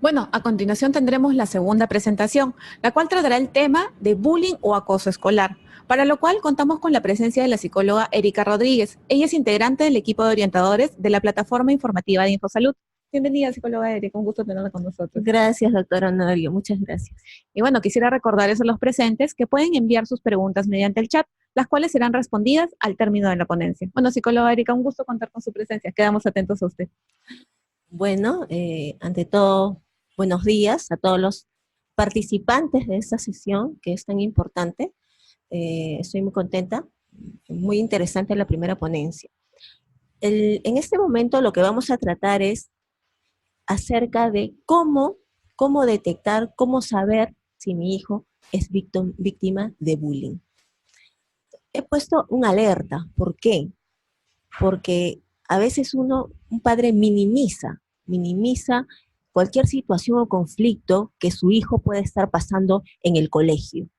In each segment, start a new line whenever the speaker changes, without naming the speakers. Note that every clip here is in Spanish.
Bueno, a continuación tendremos la segunda presentación, la cual tratará el tema de bullying o acoso escolar, para lo cual contamos con la presencia de la psicóloga Erika Rodríguez. Ella es integrante del equipo de orientadores de la plataforma informativa de Infosalud. Bienvenida, psicóloga Erika, un gusto tenerla con nosotros.
Gracias, doctora Noelio, muchas gracias.
Y bueno, quisiera recordarles a los presentes que pueden enviar sus preguntas mediante el chat, las cuales serán respondidas al término de la ponencia. Bueno, psicóloga Erika, un gusto contar con su presencia. Quedamos atentos a usted.
Bueno, ante todo, buenos días a todos los participantes de esta sesión que es tan importante. Estoy muy contenta, muy interesante la primera ponencia. En este momento lo que vamos a tratar es acerca de cómo detectar, cómo saber si mi hijo es víctima de bullying. He puesto una alerta. ¿Por qué? Porque a veces un padre minimiza cualquier situación o conflicto que su hijo puede estar pasando en el colegio.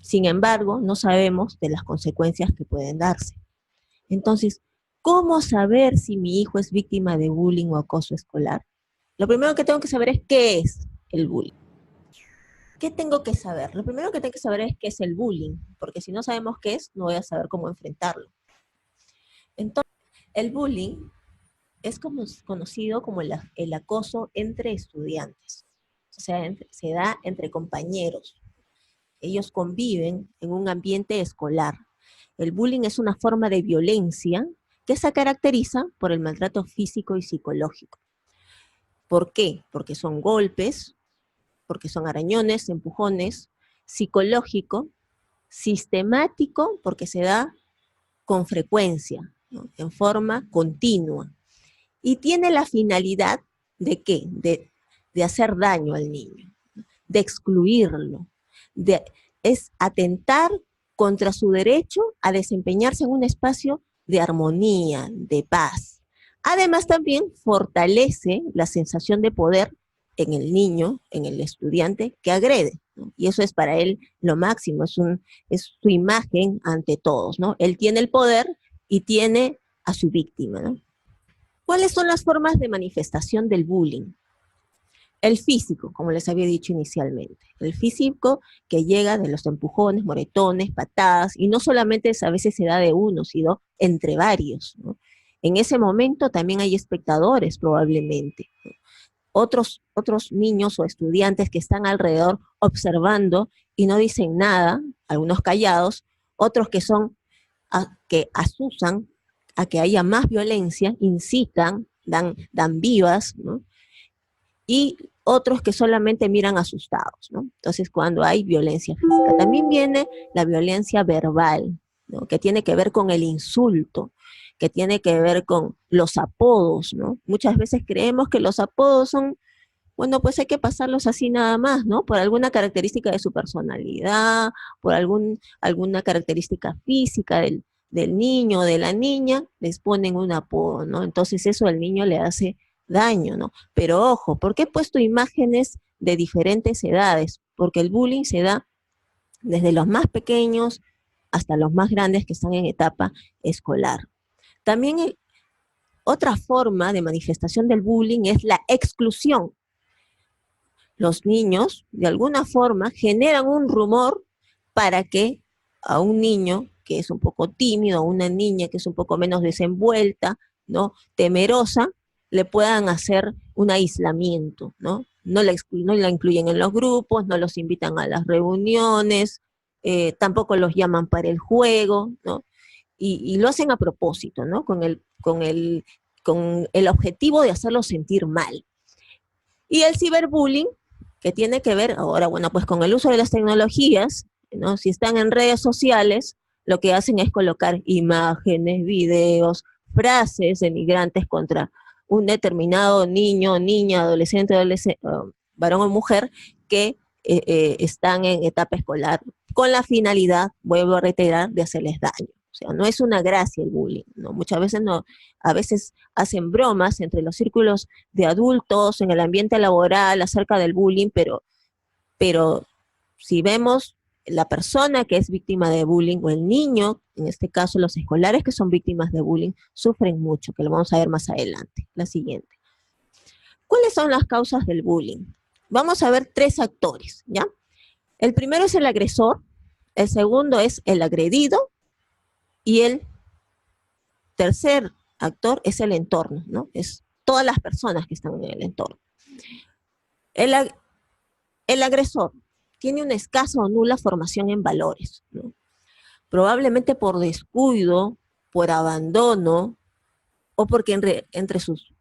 Sin embargo, no sabemos de las consecuencias que pueden darse. Entonces, ¿cómo saber si mi hijo es víctima de bullying o acoso escolar? Lo primero que tengo que saber es qué es el bullying. ¿Qué tengo que saber? Lo primero que tengo que saber es qué es el bullying, porque si no sabemos qué es, no voy a saber cómo enfrentarlo. Entonces, el bullying es conocido como el acoso entre estudiantes. O sea, se da entre compañeros. Ellos conviven en un ambiente escolar. El bullying es una forma de violencia que se caracteriza por el maltrato físico y psicológico. ¿Por qué? Porque son golpes, porque son arañones, empujones, psicológico, sistemático, porque se da con frecuencia, ¿no? En forma continua. Y tiene la finalidad de ¿qué? De hacer daño al niño, de excluirlo, es atentar contra su derecho a desempeñarse en un espacio de armonía, de paz. Además también fortalece la sensación de poder en el niño, en el estudiante que agrede, ¿no? Y eso es para él lo máximo, es su imagen ante todos, ¿no? Él tiene el poder y tiene a su víctima, ¿no? ¿Cuáles son las formas de manifestación del bullying? El físico, como les había dicho inicialmente. El físico que llega de los empujones, moretones, patadas, y no solamente a veces se da de uno, sino entre varios, ¿no? En ese momento también hay espectadores probablemente, ¿no? Otros niños o estudiantes que están alrededor observando y no dicen nada, algunos callados, otros que asusan a que haya más violencia, incitan, dan vivas, ¿no? Y otros que solamente miran asustados, ¿no? Entonces, cuando hay violencia física, también viene la violencia verbal, ¿no? Que tiene que ver con el insulto, que tiene que ver con los apodos, ¿no? Muchas veces creemos que los apodos son, bueno, pues hay que pasarlos así nada más, ¿no? Por alguna característica de su personalidad, por alguna característica física del niño o de la niña, les ponen un apodo, ¿no? Entonces eso al niño le hace daño, ¿no? Pero ojo, ¿por qué he puesto imágenes de diferentes edades? Porque el bullying se da desde los más pequeños hasta los más grandes que están en etapa escolar. También otra forma de manifestación del bullying es la exclusión. Los niños, de alguna forma, generan un rumor para que a un niño que es un poco tímido, a una niña que es un poco menos desenvuelta, ¿no? Temerosa, le puedan hacer un aislamiento, ¿no? No la incluyen en los grupos, no los invitan a las reuniones, tampoco los llaman para el juego, ¿no? Y lo hacen a propósito, ¿no? Con el objetivo de hacerlos sentir mal. Y el ciberbullying, que tiene que ver ahora, bueno, pues con el uso de las tecnologías, ¿no? Si están en redes sociales, lo que hacen es colocar imágenes, videos, frases denigrantes contra un determinado niño, niña, adolescente, varón o mujer que están en etapa escolar con la finalidad, vuelvo a reiterar, de hacerles daño. O sea, no es una gracia el bullying, ¿no? Muchas veces no, a veces hacen bromas entre los círculos de adultos, en el ambiente laboral, acerca del bullying, pero si vemos la persona que es víctima de bullying o el niño, en este caso los escolares que son víctimas de bullying, sufren mucho, que lo vamos a ver más adelante. La siguiente. ¿Cuáles son las causas del bullying? Vamos a ver 3 actores, ¿ya? El primero es el agresor, el segundo es el agredido y el tercer actor es el entorno, ¿no? Es todas las personas que están en el entorno. El, el agresor tiene una escasa o nula formación en valores, ¿no? Probablemente por descuido, por abandono, o porque entre sus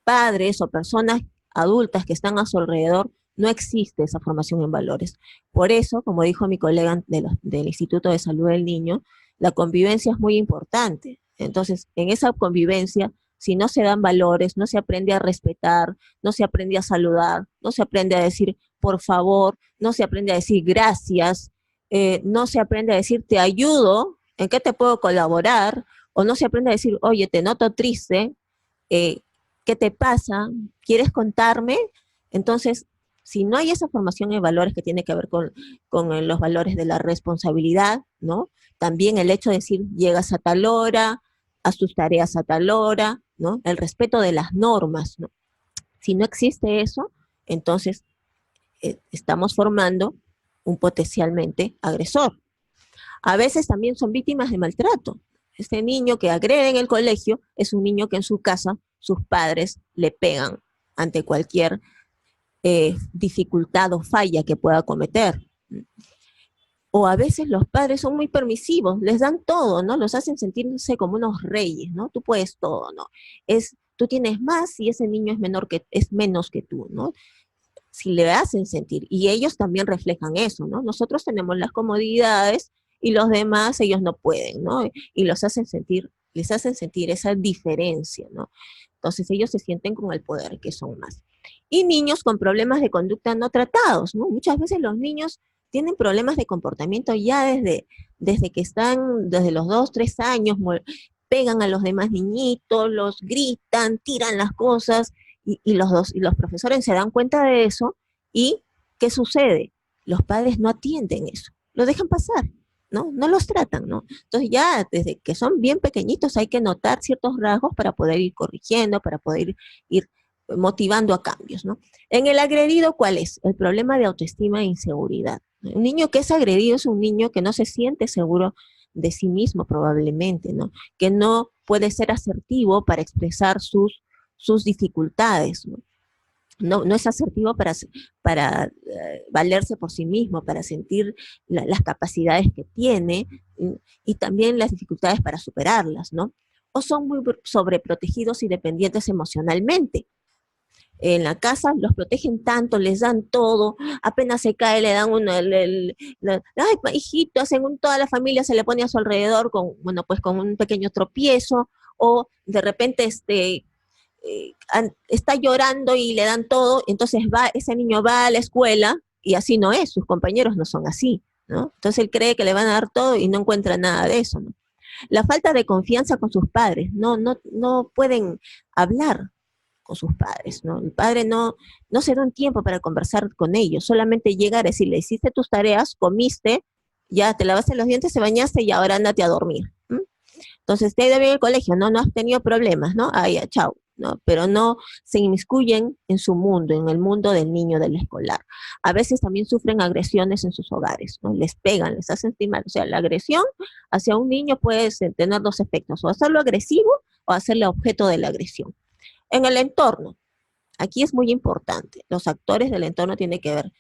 padres o personas adultas que están a su alrededor no existe esa formación en valores. Por eso, como dijo mi colega del Instituto de Salud del Niño, la convivencia es muy importante. Entonces, en esa convivencia, si no se dan valores, no se aprende a respetar, no se aprende a saludar, no se aprende a decir por favor, no se aprende a decir gracias, no se aprende a decir te ayudo, ¿en qué te puedo colaborar? O no se aprende a decir, oye, te noto triste, ¿qué te pasa? ¿Quieres contarme? Entonces, si no hay esa formación en valores que tiene que ver con los valores de la responsabilidad, ¿no? También el hecho de decir, llegas a tal hora, haz tus tareas a tal hora, ¿no? El respeto de las normas, ¿no? Si no existe eso, entonces estamos formando un potencialmente agresor. A veces también son víctimas de maltrato. Este niño que agrede en el colegio es un niño que en su casa sus padres le pegan ante cualquier dificultad o falla que pueda cometer. O a veces los padres son muy permisivos, les dan todo, ¿no? Los hacen sentirse como unos reyes, ¿no? Tú puedes todo, ¿no? Tú tienes más y ese niño es menos que tú, ¿no? Si le hacen sentir, y ellos también reflejan eso, ¿no? Nosotros tenemos las comodidades y los demás ellos no pueden, ¿no? Y les hacen sentir esa diferencia, ¿no? Entonces ellos se sienten con el poder que son más. Y niños con problemas de conducta no tratados, ¿no? Muchas veces los niños tienen problemas de comportamiento ya desde que están, desde los 2, 3 años, pegan a los demás niñitos, los gritan, tiran las cosas, y los profesores se dan cuenta de eso, y ¿qué sucede? Los padres no atienden eso, lo dejan pasar, ¿no? No los tratan, ¿no? Entonces ya desde que son bien pequeñitos hay que notar ciertos rasgos para poder ir corrigiendo, para poder ir motivando a cambios, ¿no? En el agredido, ¿cuál es? El problema de autoestima e inseguridad. Un niño que es agredido es un niño que no se siente seguro de sí mismo probablemente, ¿no? Que no puede ser asertivo para expresar sus dificultades, ¿no? No es asertivo para valerse por sí mismo, para sentir las capacidades que tiene y también las dificultades para superarlas, ¿no? O son muy sobreprotegidos y dependientes emocionalmente. En la casa los protegen tanto, les dan todo, apenas se cae le dan ay, hijito, toda la familia se le pone a su alrededor pues con un pequeño tropiezo, o de repente está llorando y le dan todo, entonces ese niño va a la escuela y así no es, sus compañeros no son así, ¿no? Entonces él cree que le van a dar todo y no encuentra nada de eso, ¿no? La falta de confianza con sus padres, no pueden hablar con sus padres, ¿no? El padre no se da un tiempo para conversar con ellos, solamente llegar a decirle, hiciste tus tareas, comiste, ya te lavaste los dientes, te bañaste y ahora ándate a dormir. Entonces, ¿te ha ido bien el colegio? No has tenido problemas, ¿no? Ah, ya, chao. ¿No? Pero no se inmiscuyen en su mundo, en el mundo del niño, del escolar. A veces también sufren agresiones en sus hogares, ¿no? Les pegan, les hacen sentir mal. O sea, la agresión hacia un niño puede tener 2 efectos, o hacerlo agresivo o hacerle objeto de la agresión. En el entorno, aquí es muy importante, los actores del entorno tienen que ver,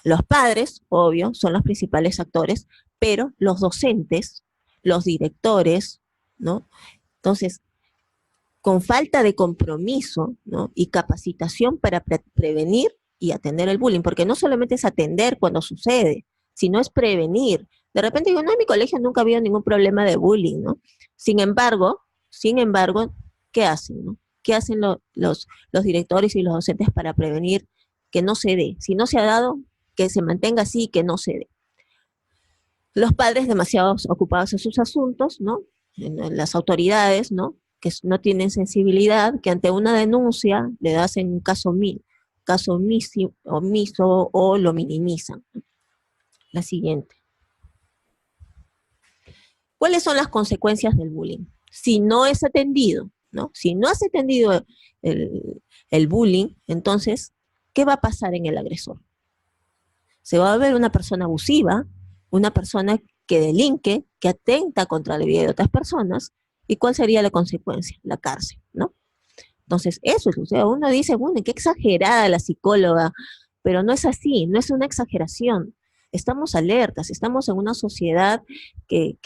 los padres, obvio, son los principales actores, pero los docentes, los directores, ¿no? Entonces, con falta de compromiso, ¿no? Y capacitación para prevenir y atender el bullying, porque no solamente es atender cuando sucede, sino es prevenir. De repente digo, no, en mi colegio nunca ha habido ningún problema de bullying, ¿no? Sin embargo, ¿qué hacen, no? ¿Qué hacen los directores y los docentes para prevenir que no se dé? Si no se ha dado, que se mantenga así y que no se dé. Los padres demasiado ocupados en sus asuntos, ¿no? En las autoridades, ¿no? Que no tienen sensibilidad, que ante una denuncia le hacen un caso omiso o lo minimizan. La siguiente. ¿Cuáles son las consecuencias del bullying? Si no es atendido, ¿no? Si no has atendido el bullying, entonces, ¿qué va a pasar en el agresor? Se va a ver una persona abusiva, una persona que delinque, que atenta contra la vida de otras personas, ¿y cuál sería la consecuencia? La cárcel, ¿no? Entonces, eso es, o sea, uno dice, bueno, qué exagerada la psicóloga, pero no es así, no es una exageración. Estamos alertas, estamos en una sociedad que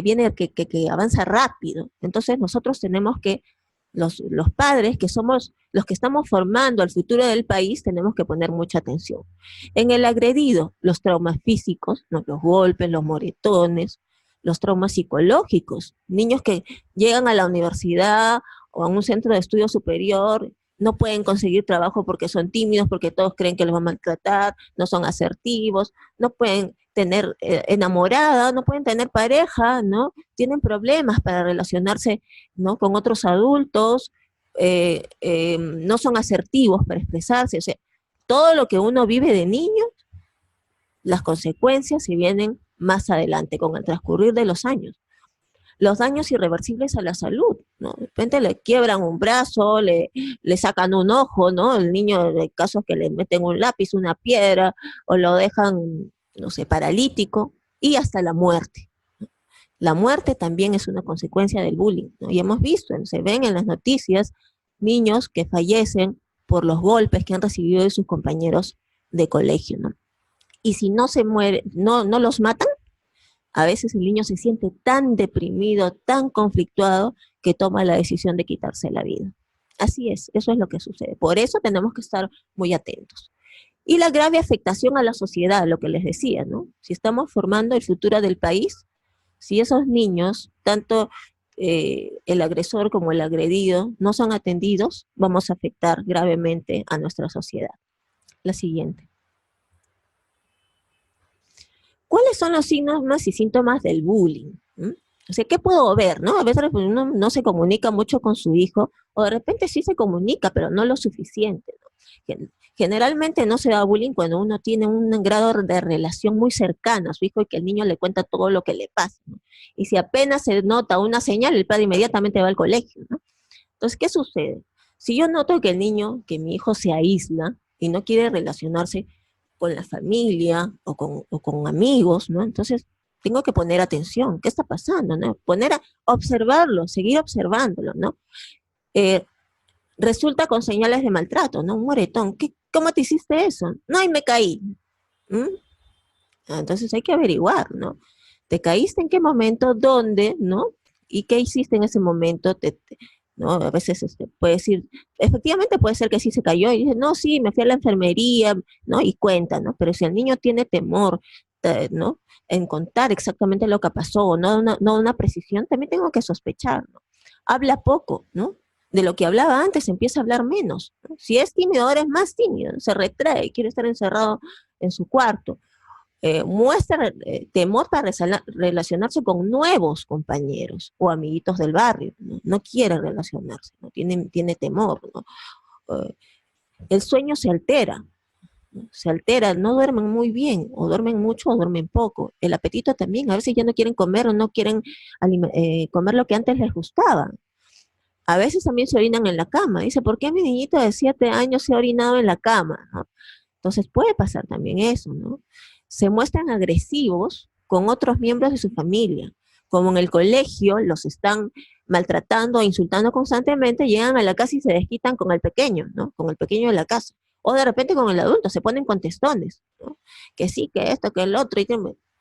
viene, que avanza rápido. Entonces, nosotros tenemos que, los padres, que somos los que estamos formando el futuro del país, tenemos que poner mucha atención. En el agredido, los traumas físicos, ¿no? Los golpes, los moretones, los traumas psicológicos, niños que llegan a la universidad o a un centro de estudio superior, no pueden conseguir trabajo porque son tímidos, porque todos creen que los van a maltratar, no son asertivos, no pueden tener enamorada, no pueden tener pareja, ¿no? Tienen problemas para relacionarse, ¿no? Con otros adultos, no son asertivos para expresarse, o sea, todo lo que uno vive de niño, las consecuencias se vienen más adelante con el transcurrir de los años. Los daños irreversibles a la salud, ¿no? De repente le quiebran un brazo, le sacan un ojo, ¿no? El niño, en casos que le meten un lápiz, una piedra, o lo dejan, no sé, paralítico, y hasta la muerte. La muerte también es una consecuencia del bullying, ¿no? Y hemos visto, se ven en las noticias, niños que fallecen por los golpes que han recibido de sus compañeros de colegio, ¿no? Y si no se muere, no los matan, a veces el niño se siente tan deprimido, tan conflictuado, que toma la decisión de quitarse la vida. Así es, eso es lo que sucede. Por eso tenemos que estar muy atentos. Y la grave afectación a la sociedad, lo que les decía, ¿no? Si estamos formando el futuro del país, si esos niños, tanto el agresor como el agredido, no son atendidos, vamos a afectar gravemente a nuestra sociedad. La siguiente. ¿Cuáles son los signos y síntomas del bullying? ¿Mm? O sea, ¿qué puedo ver? ¿No? A veces uno no se comunica mucho con su hijo, o de repente sí se comunica, pero no lo suficiente, ¿no? Generalmente no se da bullying cuando uno tiene un grado de relación muy cercana a su hijo y que el niño le cuenta todo lo que le pasa, ¿no? Y si apenas se nota una señal, el padre inmediatamente va al colegio, ¿no? Entonces, ¿qué sucede? Si yo noto que el niño, que mi hijo se aísla y no quiere relacionarse con la familia o con amigos, ¿no? Entonces, tengo que poner atención. ¿Qué está pasando, no? Poner a observarlo, seguir observándolo, ¿no? Eh, Resulta con señales de maltrato, ¿no? Un moretón. ¿Cómo te hiciste eso? No, y me caí. ¿Mm? Entonces hay que averiguar, ¿no? ¿Te caíste en qué momento? ¿Dónde? ¿No? ¿Y qué hiciste en ese momento? ¿No? A veces puede decir, efectivamente puede ser que sí se cayó y dice, no, sí, me fui a la enfermería, ¿no? Y cuenta, ¿no? Pero si el niño tiene temor, ¿no? En contar exactamente lo que pasó, no una precisión, también tengo que sospechar, ¿no? Habla poco, ¿no? De lo que hablaba antes empieza a hablar menos, ¿no? Si es tímido, ahora es más tímido, se retrae, quiere estar encerrado en su cuarto. Muestra temor para relacionarse con nuevos compañeros o amiguitos del barrio, no quiere relacionarse, ¿no? Tiene temor, ¿no? El sueño se altera, ¿no? Se altera, no duermen muy bien, o duermen mucho o duermen poco. El apetito también, a veces ya no quieren comer o no quieren comer lo que antes les gustaba. A veces también se orinan en la cama. Dice, ¿por qué mi niñito de 7 años se ha orinado en la cama? ¿No? Entonces puede pasar también eso, ¿no? Se muestran agresivos con otros miembros de su familia. Como en el colegio los están maltratando o insultando constantemente, llegan a la casa y se desquitan con el pequeño, ¿no? Con el pequeño de la casa. O de repente con el adulto, se ponen contestones, ¿no? Que sí, que esto, que el otro.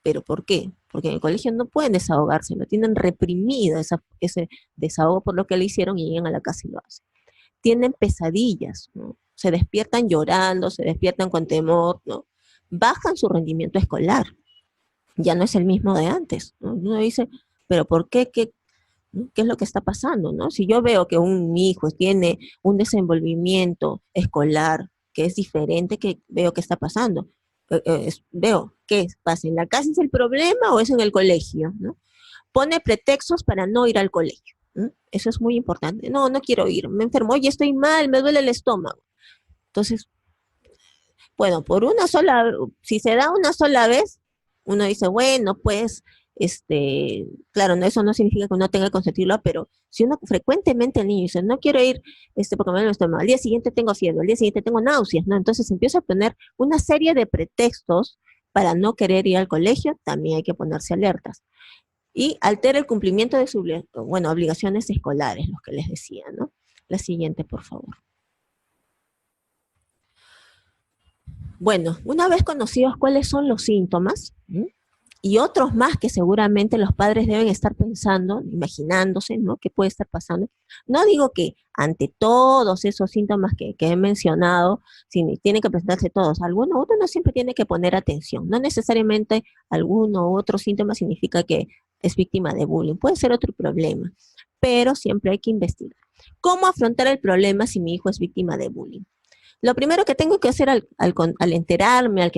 ¿Pero por qué? Porque en el colegio no pueden desahogarse, lo tienen reprimido ese desahogo por lo que le hicieron y llegan a la casa y lo hacen. Tienen pesadillas, ¿no? Se despiertan llorando, se despiertan con temor, ¿no? Bajan su rendimiento escolar, ya no es el mismo de antes, ¿no? Uno dice, pero ¿por qué? ¿Qué es lo que está pasando, no? Si yo veo que mi hijo tiene un desenvolvimiento escolar que es diferente, que veo que está pasando, veo qué pasa, ¿en la casa es el problema o es en el colegio, no? Pone pretextos para no ir al colegio, ¿no? Eso es muy importante. No quiero ir, me enfermo, oye, estoy mal, me duele el estómago. Entonces, bueno, si se da una sola vez, uno dice, bueno, pues claro, no, eso no significa que uno tenga que consentirlo, pero si uno frecuentemente el niño dice, no quiero ir porque me duele el estómago, al día siguiente tengo fiebre, al día siguiente tengo náuseas, ¿no? Entonces empieza a poner una serie de pretextos para no querer ir al colegio, también hay que ponerse alertas. Y altera el cumplimiento de sus, bueno, obligaciones escolares, los que les decía, ¿no? La siguiente, por favor. Bueno, una vez conocidos cuáles son los síntomas, ¿sí? Y otros más que seguramente los padres deben estar pensando, imaginándose, ¿no? ¿Qué puede estar pasando? No digo que ante todos esos síntomas que he mencionado, si tienen que presentarse todos, alguno u otro no siempre tiene que poner atención. No necesariamente alguno u otro síntoma significa que es víctima de bullying. Puede ser otro problema, pero siempre hay que investigar. ¿Cómo afrontar el problema si mi hijo es víctima de bullying? Lo primero que tengo que hacer al enterarme, al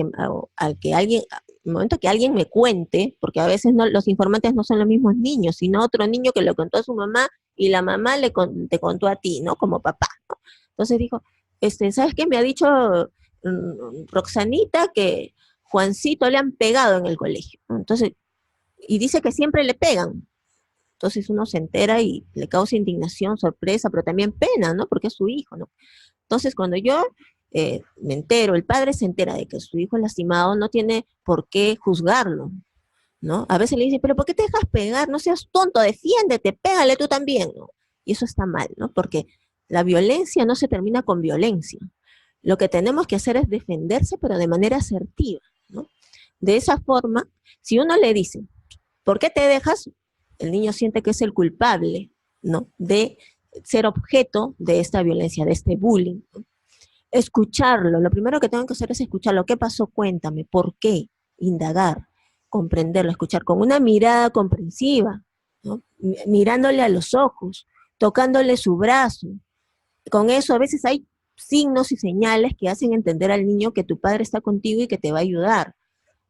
que alguien, el momento que alguien me cuente, porque a veces no, los informantes no son los mismos niños, sino otro niño que le contó a su mamá y la mamá te contó a ti, ¿no? Como papá, ¿no? Entonces dijo, ¿sabes qué? Me ha dicho Roxanita que Juancito le han pegado en el colegio, ¿no? Entonces, y dice que siempre le pegan. Entonces uno se entera y le causa indignación, sorpresa, pero también pena, ¿no? Porque es su hijo, ¿no? Entonces, cuando yo me entero, el padre se entera de que su hijo es lastimado, no tiene por qué juzgarlo, ¿no? A veces le dice, pero ¿por qué te dejas pegar? No seas tonto, defiéndete, pégale tú también, ¿no? Y eso está mal, ¿no? Porque la violencia no se termina con violencia. Lo que tenemos que hacer es defenderse, pero de manera asertiva, ¿no? De esa forma, si uno le dice, ¿por qué te dejas? El niño siente que es el culpable, ¿no? De ser objeto de esta violencia, de este bullying, ¿no? Escucharlo, lo primero que tengo que hacer es escucharlo. ¿Qué pasó? Cuéntame, ¿por qué? Indagar, comprenderlo, escuchar con una mirada comprensiva, ¿no? Mirándole a los ojos, tocándole su brazo. Con eso a veces hay signos y señales que hacen entender al niño que tu padre está contigo y que te va a ayudar,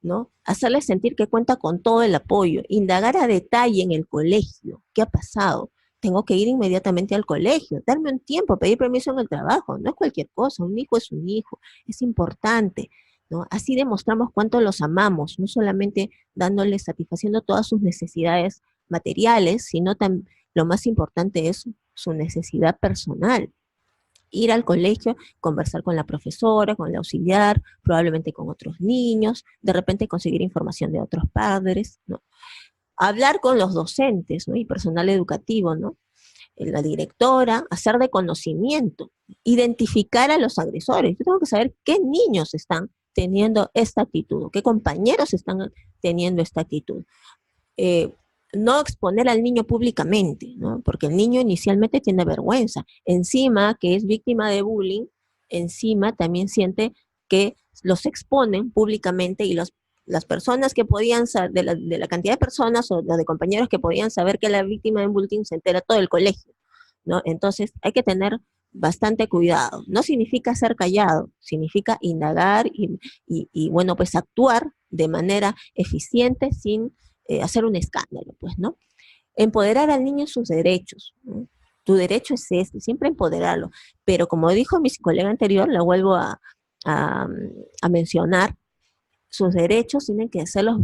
¿no? Hacerle sentir que cuenta con todo el apoyo, indagar a detalle en el colegio, ¿qué ha pasado? Tengo que ir inmediatamente al colegio, darme un tiempo, pedir permiso en el trabajo, no es cualquier cosa, un hijo es un hijo, es importante, ¿no? Así demostramos cuánto los amamos, no solamente dándoles, satisfaciendo todas sus necesidades materiales, sino también lo más importante es su necesidad personal. Ir al colegio, conversar con la profesora, con el auxiliar, probablemente con otros niños, de repente conseguir información de otros padres, ¿no? Hablar con los docentes, ¿no? Y personal educativo, ¿no? La directora, hacer de conocimiento, identificar a los agresores. Yo tengo que saber qué niños están teniendo esta actitud, qué compañeros están teniendo esta actitud. No exponer al niño públicamente, ¿no? Porque el niño inicialmente tiene vergüenza. Encima, que es víctima de bullying, encima también siente que los exponen públicamente y las personas que podían saber, de la cantidad de personas o de compañeros que podían saber que la víctima de bullying se entera todo el colegio, ¿no? Entonces hay que tener bastante cuidado. No significa ser callado, significa indagar y bueno, pues actuar de manera eficiente sin hacer un escándalo, pues, ¿no? Empoderar al niño en sus derechos, ¿no? Tu derecho es este, siempre empoderarlo. Pero como dijo mi colega anterior, lo vuelvo a mencionar, sus derechos tienen que hacerlos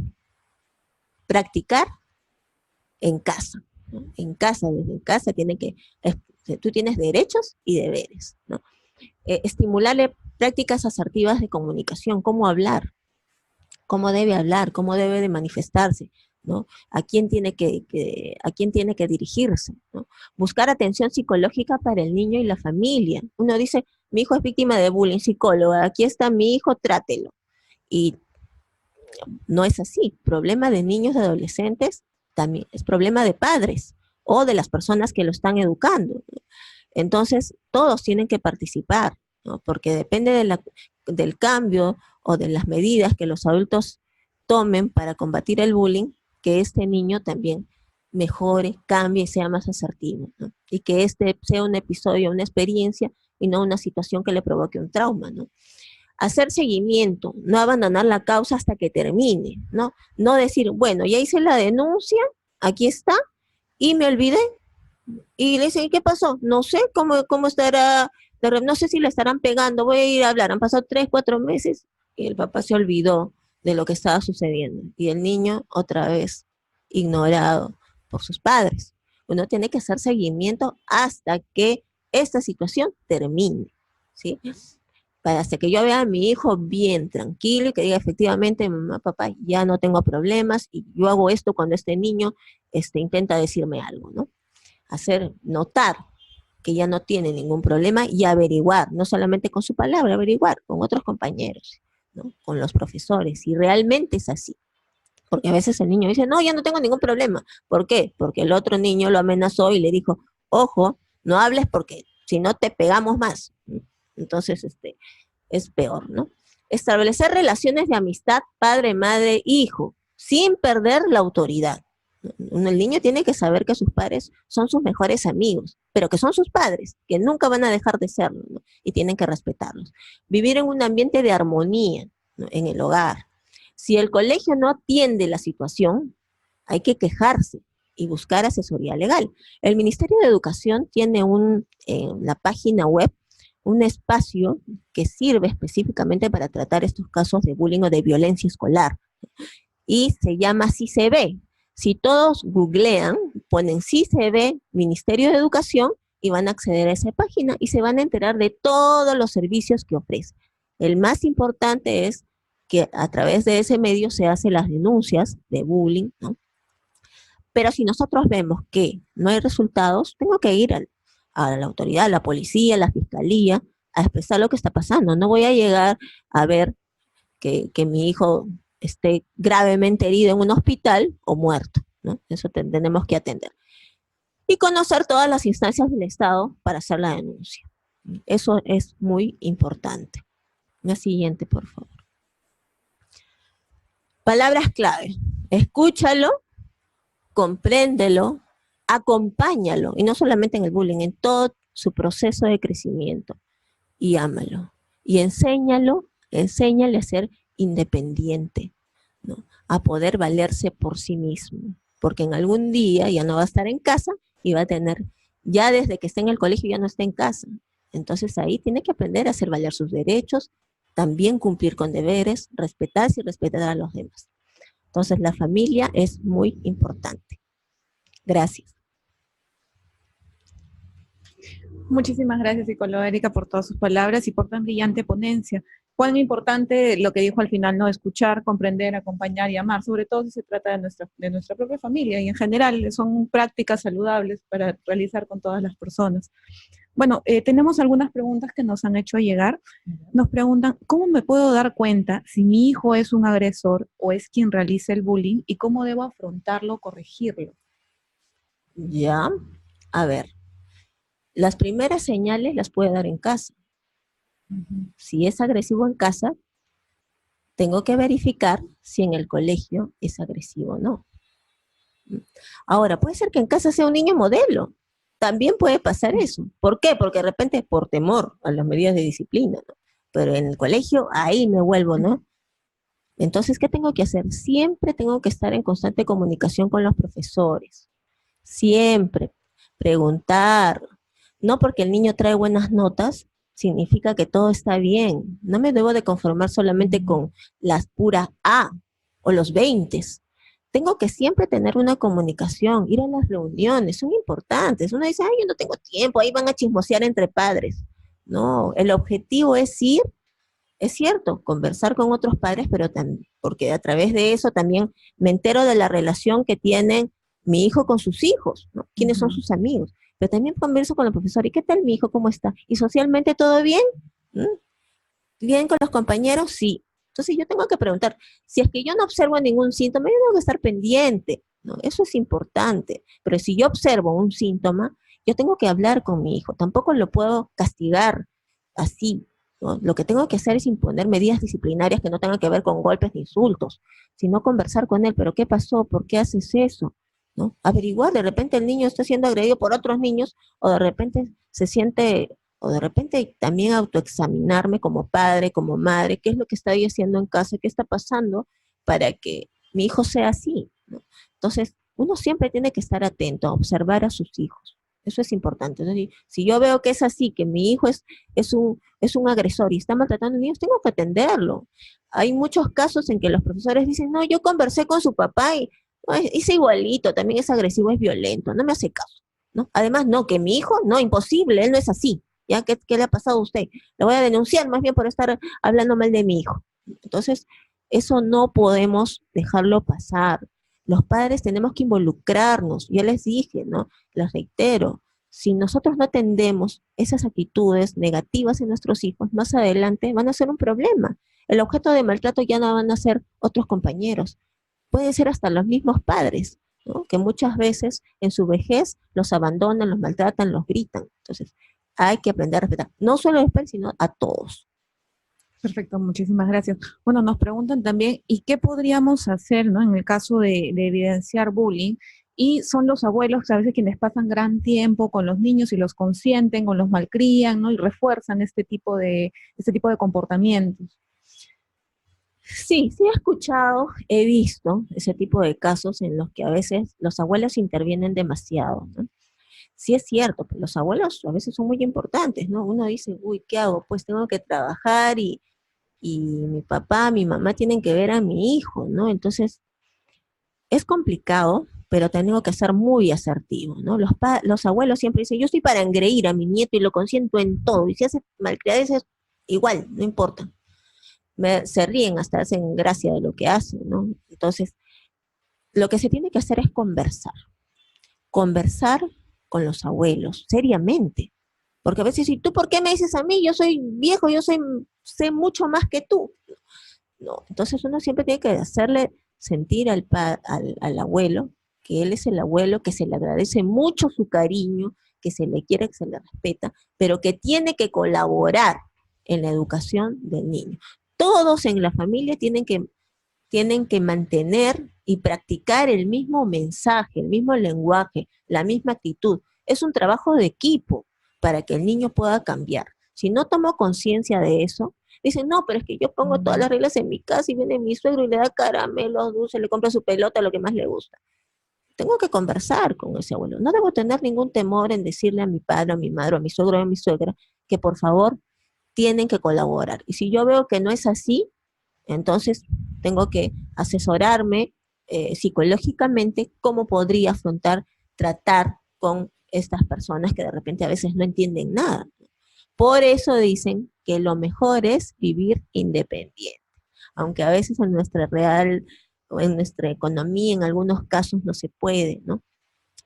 practicar en casa, ¿no? En casa, desde casa, tú tienes derechos y deberes, ¿no? Estimularle prácticas asertivas de comunicación, cómo hablar, cómo debe hablar, cómo debe de manifestarse, ¿no? A quién tiene que dirigirse, ¿no? Buscar atención psicológica para el niño y la familia. Uno dice, mi hijo es víctima de bullying, psicóloga, aquí está mi hijo, trátelo. Y no es así. Problema de niños y adolescentes también es problema de padres o de las personas que lo están educando, ¿no? Entonces, todos tienen que participar, ¿no? Porque depende del cambio o de las medidas que los adultos tomen para combatir el bullying, que este niño también mejore, cambie y sea más asertivo, ¿no? Y que este sea un episodio, una experiencia y no una situación que le provoque un trauma, ¿no? Hacer seguimiento, no abandonar la causa hasta que termine, ¿no? No decir, bueno, ya hice la denuncia, aquí está, y me olvidé. Y le dicen, ¿qué pasó? No sé cómo estará, no sé si le estarán pegando, voy a ir a hablar. Han pasado 3, 4 meses y el papá se olvidó de lo que estaba sucediendo. Y el niño otra vez ignorado por sus padres. Uno tiene que hacer seguimiento hasta que esta situación termine, ¿sí? Para hasta que yo vea a mi hijo bien, tranquilo, y que diga efectivamente, mamá, papá, ya no tengo problemas, y yo hago esto cuando este niño intenta decirme algo, ¿no? Hacer notar que ya no tiene ningún problema y averiguar, no solamente con su palabra, averiguar con otros compañeros, ¿no? Con los profesores, si realmente es así. Porque a veces el niño dice, no, ya no tengo ningún problema. ¿Por qué? Porque el otro niño lo amenazó y le dijo, ojo, no hables porque si no te pegamos más. Entonces, es peor, ¿no? Establecer relaciones de amistad padre, madre, hijo, sin perder la autoridad. El niño tiene que saber que sus padres son sus mejores amigos, pero que son sus padres, que nunca van a dejar de serlo, ¿no? Y tienen que respetarlos. Vivir en un ambiente de armonía, ¿no? En el hogar. Si el colegio no atiende la situación, hay que quejarse y buscar asesoría legal. El Ministerio de Educación tiene en la página web un espacio que sirve específicamente para tratar estos casos de bullying o de violencia escolar. Y se llama CICB. Si todos googlean, ponen CICB, Ministerio de Educación, y van a acceder a esa página y se van a enterar de todos los servicios que ofrece. El más importante es que a través de ese medio se hacen las denuncias de bullying, ¿no? Pero si nosotros vemos que no hay resultados, tengo que ir a la autoridad, a la policía, a la fiscalía, a expresar lo que está pasando. No voy a llegar a ver que mi hijo esté gravemente herido en un hospital o muerto, ¿no? Eso tenemos que atender. Y conocer todas las instancias del Estado para hacer la denuncia. Eso es muy importante. La siguiente, por favor. Palabras clave. Escúchalo, compréndelo, acompáñalo, y no solamente en el bullying, en todo su proceso de crecimiento, y ámalo. Y enséñale a ser independiente, ¿no? A poder valerse por sí mismo, porque en algún día ya no va a estar en casa y va a tener, ya desde que está en el colegio ya no está en casa. Entonces ahí tiene que aprender a hacer valer sus derechos, también cumplir con deberes, respetarse y respetar a los demás. Entonces la familia es muy importante. Gracias.
Muchísimas gracias, psicóloga Erika, por todas sus palabras y por tan brillante ponencia. Cuán importante lo que dijo al final, ¿no? Escuchar, comprender, acompañar y amar, sobre todo si se trata de nuestra propia familia y en general son prácticas saludables para realizar con todas las personas. Bueno, tenemos algunas preguntas que nos han hecho llegar. Nos preguntan, ¿cómo me puedo dar cuenta si mi hijo es un agresor o es quien realiza el bullying y cómo debo afrontarlo o corregirlo?
Ya, a ver, las primeras señales las puede dar en casa. Si es agresivo en casa, tengo que verificar si en el colegio es agresivo o no. Ahora, puede ser que en casa sea un niño modelo. También puede pasar eso. ¿Por qué? Porque de repente por temor a las medidas de disciplina, ¿no? Pero en el colegio, ahí me vuelvo, ¿no? Entonces, ¿qué tengo que hacer? Siempre tengo que estar en constante comunicación con los profesores. Siempre. Preguntar. No porque el niño trae buenas notas, significa que todo está bien. No me debo de conformar solamente con las puras A o los 20. Tengo que siempre tener una comunicación, ir a las reuniones, son importantes. Uno dice, ay, yo no tengo tiempo, ahí van a chismosear entre padres. No, el objetivo es ir, es cierto, conversar con otros padres, pero también, porque a través de eso también me entero de la relación que tienen mi hijo con sus hijos, ¿no? ¿Quiénes son sus amigos? Pero también converso con el profesor, ¿y qué tal mi hijo? ¿Cómo está? ¿Y socialmente todo bien? ¿Mm? ¿Bien con los compañeros? Sí. Entonces yo tengo que preguntar, si es que yo no observo ningún síntoma, yo tengo que estar pendiente, ¿no? Eso es importante. Pero si yo observo un síntoma, yo tengo que hablar con mi hijo. Tampoco lo puedo castigar así, ¿no? Lo que tengo que hacer es imponer medidas disciplinarias que no tengan que ver con golpes ni insultos, sino conversar con él. ¿Pero qué pasó? ¿Por qué haces eso? ¿No? Averiguar, de repente el niño está siendo agredido por otros niños, o de repente se siente, o de repente también autoexaminarme como padre, como madre, qué es lo que estoy haciendo en casa, qué está pasando para que mi hijo sea así, ¿no? Entonces, uno siempre tiene que estar atento a observar a sus hijos. Eso es importante. Entonces, si yo veo que es así, que mi hijo es un agresor y está maltratando a niños, tengo que atenderlo. Hay muchos casos en que los profesores dicen, no, yo conversé con su papá y No, es igualito, también es agresivo, es violento, no me hace caso, ¿no? Además, no, que mi hijo, no, imposible, él no es así, ¿ya? ¿Qué le ha pasado a usted? Lo voy a denunciar más bien por estar hablando mal de mi hijo. Entonces, eso no podemos dejarlo pasar. Los padres tenemos que involucrarnos, ya les dije, ¿no? Les reitero, si nosotros no atendemos esas actitudes negativas en nuestros hijos, más adelante van a ser un problema. El objeto de maltrato ya no van a ser otros compañeros, puede ser hasta los mismos padres, ¿no? Que muchas veces en su vejez los abandonan, los maltratan, los gritan. Entonces, hay que aprender a respetar, no solo a los padres, sino a todos.
Perfecto, muchísimas gracias. Bueno, nos preguntan también, ¿y qué podríamos hacer, ¿no? En el caso de evidenciar bullying? Y son los abuelos a veces quienes pasan gran tiempo con los niños y los consienten o los malcrían, ¿no? Y refuerzan este tipo de comportamientos.
Sí, sí he escuchado, he visto ese tipo de casos en los que a veces los abuelos intervienen demasiado, ¿no? Sí es cierto, pero los abuelos a veces son muy importantes, ¿no? Uno dice, uy, ¿qué hago? Pues tengo que trabajar y mi papá, mi mamá tienen que ver a mi hijo, ¿no? Entonces, es complicado, pero tengo que ser muy asertivo, ¿no? Los abuelos siempre dicen, yo estoy para engreír a mi nieto y lo consiento en todo, y si hace malcriadeces, igual, no importa. Se ríen, hasta hacen gracia de lo que hacen, ¿no? Entonces, lo que se tiene que hacer es conversar con los abuelos, seriamente. Porque a veces, ¿y tú por qué me dices a mí? Yo soy viejo, sé mucho más que tú. No, entonces uno siempre tiene que hacerle sentir al abuelo que él es el abuelo, que se le agradece mucho su cariño, que se le quiere, que se le respeta, pero que tiene que colaborar en la educación del niño. Todos en la familia tienen que mantener y practicar el mismo mensaje, el mismo lenguaje, la misma actitud. Es un trabajo de equipo para que el niño pueda cambiar. Si no tomo conciencia de eso, dicen, no, pero es que yo pongo todas las reglas en mi casa y viene mi suegro y le da caramelos, dulces, le compra su pelota, lo que más le gusta. Tengo que conversar con ese abuelo. No debo tener ningún temor en decirle a mi padre, a mi madre, a mi suegro, a mi suegra, que por favor tienen que colaborar. Y si yo veo que no es así, entonces tengo que asesorarme psicológicamente cómo podría afrontar, tratar con estas personas que de repente a veces no entienden nada. Por eso dicen que lo mejor es vivir independiente, aunque a veces en nuestra real o en nuestra economía en algunos casos no se puede, ¿no?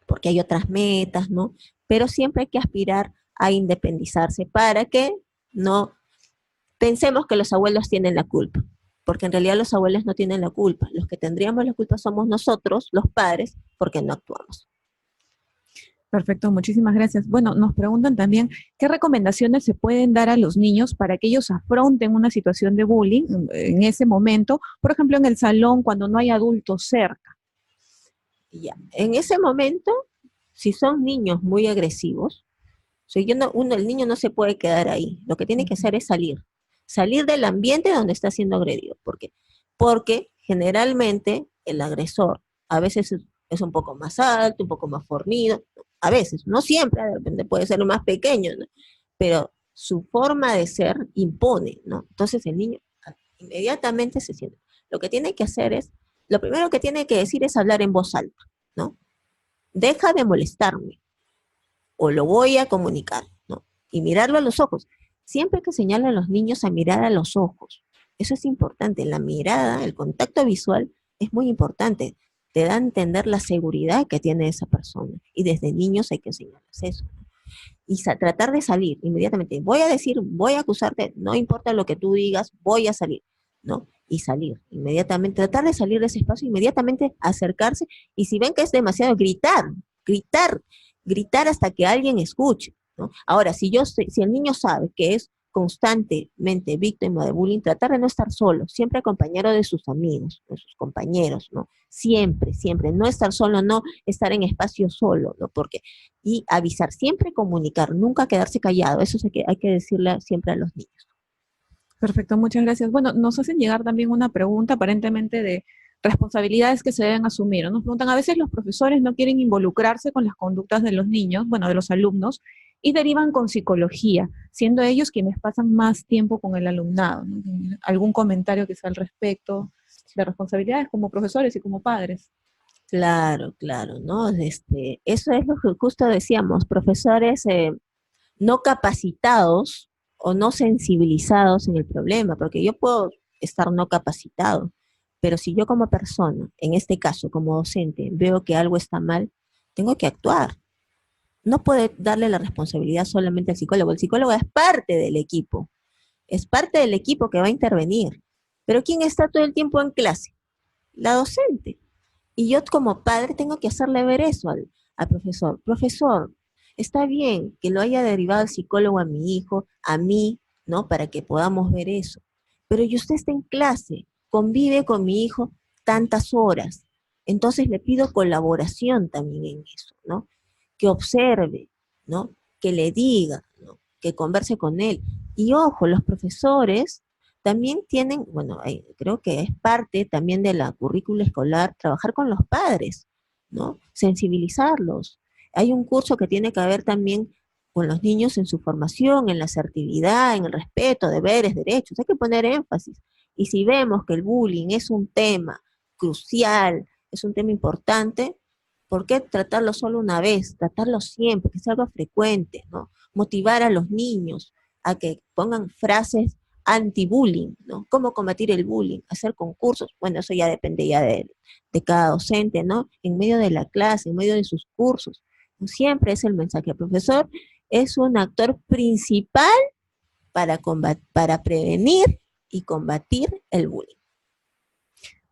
Porque hay otras metas, ¿no? Pero siempre hay que aspirar a independizarse para que no pensemos que los abuelos tienen la culpa, porque en realidad los abuelos no tienen la culpa. Los que tendríamos la culpa somos nosotros, los padres, porque no actuamos.
Perfecto, muchísimas gracias. Bueno, nos preguntan también qué recomendaciones se pueden dar a los niños para que ellos afronten una situación de bullying en ese momento, por ejemplo, en el salón cuando no hay adultos cerca.
Ya. En ese momento, si son niños muy agresivos, o sea, el niño no se puede quedar ahí. Lo que tiene que hacer es salir del ambiente donde está siendo agredido. ¿Por qué? Porque generalmente el agresor a veces es un poco más alto, un poco más fornido, a veces, no siempre, de repente puede ser más pequeño, ¿no? Pero su forma de ser impone, ¿no? Entonces el niño inmediatamente se siente. Lo que tiene que hacer es, lo primero que tiene que decir es hablar en voz alta, ¿no? Deja de molestarme o lo voy a comunicar, ¿no? Y mirarlo a los ojos. Siempre que señalan a los niños a mirar a los ojos. Eso es importante. La mirada, el contacto visual es muy importante. Te da a entender la seguridad que tiene esa persona. Y desde niños hay que enseñarles eso. Y tratar de salir inmediatamente. Voy a decir, voy a acusarte, no importa lo que tú digas, voy a salir, ¿no? Y salir inmediatamente, tratar de salir de ese espacio, inmediatamente acercarse, y si ven que es demasiado, gritar, gritar hasta que alguien escuche, ¿no? Ahora, si el niño sabe que es constantemente víctima de bullying, tratar de no estar solo, siempre acompañado de sus amigos, de sus compañeros, ¿no? Siempre, siempre, no estar solo, no estar en espacio solo, ¿no? Porque y avisar, siempre comunicar, nunca quedarse callado, eso es hay que decirle siempre a los niños.
Perfecto, muchas gracias. Bueno, nos hacen llegar también una pregunta aparentemente de responsabilidades que se deben asumir, ¿no? Nos preguntan, a veces los profesores no quieren involucrarse con las conductas de los niños, bueno, de los alumnos, y derivan con psicología, siendo ellos quienes pasan más tiempo con el alumnado, ¿no? ¿Algún comentario que sea al respecto de responsabilidades como profesores y como padres?
Claro, claro, ¿no? Eso es lo que justo decíamos, profesores no capacitados o no sensibilizados en el problema, porque yo puedo estar no capacitado, pero si yo como persona, en este caso como docente, veo que algo está mal, tengo que actuar. No puede darle la responsabilidad solamente al psicólogo. El psicólogo es parte del equipo que va a intervenir. Pero ¿quién está todo el tiempo en clase? La docente. Y yo como padre tengo que hacerle ver eso al profesor. Profesor, está bien que lo haya derivado el psicólogo a mi hijo, a mí, ¿no? Para que podamos ver eso. Pero y usted está en clase, convive con mi hijo tantas horas. Entonces le pido colaboración también en eso, ¿no? Que observe, ¿no? Que le diga, ¿no? Que converse con él. Y ojo, los profesores también tienen, bueno, creo que es parte también de la currícula escolar trabajar con los padres, ¿no? Sensibilizarlos. Hay un curso que tiene que ver también con los niños en su formación, en la asertividad, en el respeto, deberes, derechos. Hay que poner énfasis. Y si vemos que el bullying es un tema crucial, es un tema importante, ¿por qué tratarlo solo una vez? Tratarlo siempre, que sea algo frecuente, ¿no? Motivar a los niños a que pongan frases anti-bullying, ¿no? ¿Cómo combatir el bullying? Hacer concursos, bueno, eso ya depende ya de cada docente, ¿no? En medio de la clase, en medio de sus cursos. Siempre es el mensaje. El profesor es un actor principal para prevenir y combatir el bullying.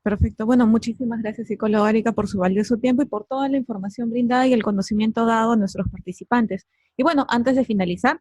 Perfecto. Bueno, muchísimas gracias, psicóloga Erika, por su valioso tiempo y por toda la información brindada y el conocimiento dado a nuestros participantes. Y bueno, antes de finalizar,